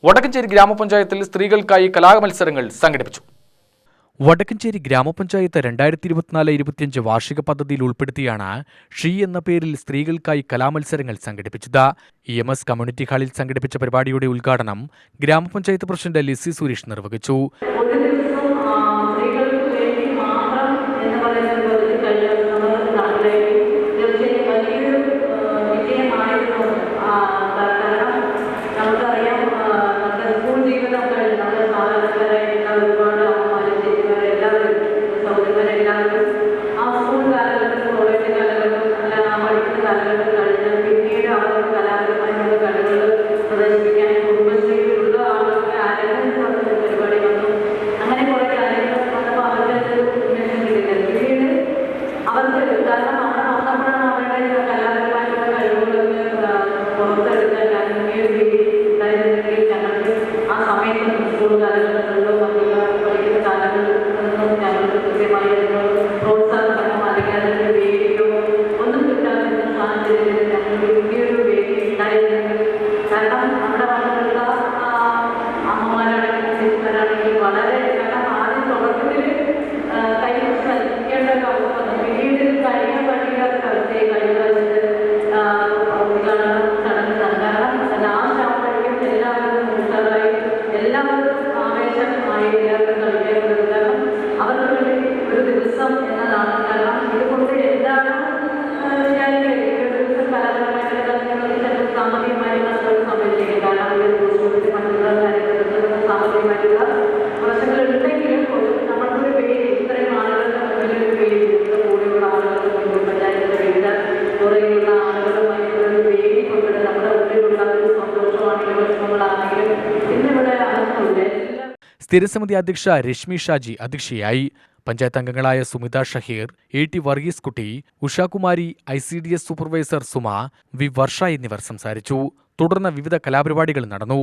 വടക്കഞ്ചേരി ഗ്രാമപഞ്ചായത്തിൽ സ്ത്രീകൾക്കായി കലാമത്സരങ്ങൾ സംഘടിപ്പിച്ചു. വടക്കഞ്ചേരി ഗ്രാമപഞ്ചായത്ത് 2024-25 വാർഷിക പദ്ധതിയിൽ ഉൾപ്പെടുത്തിയാണ് ഷീ എന്ന പേരിൽ സ്ത്രീകൾക്കായി കലാമത്സരങ്ങൾ സംഘടിപ്പിച്ചത്. EMS കമ്മ്യൂണിറ്റി ഹാളിൽ സംഘടിപ്പിച്ച പരിപാടിയുടെ ഉദ്ഘാടനം ഗ്രാമപഞ്ചായത്ത് പ്രസിഡന്റ് ലിസി സുരേഷ് നിർവഹിച്ചു. സ്ഥിരസമിതി അധ്യക്ഷ രശ്മി ഷാജി അധ്യക്ഷയായി. പഞ്ചായത്ത് അംഗങ്ങളായ Sumitha Shaheer, AT Varghese Kutty, Ushakumari, ICDS supervisor Suma, V Varsha എന്നിവർ സംസാരിച്ചു. തുടർന്ന് വിവിധ കലാപരിപാടികൾ നടന്നു.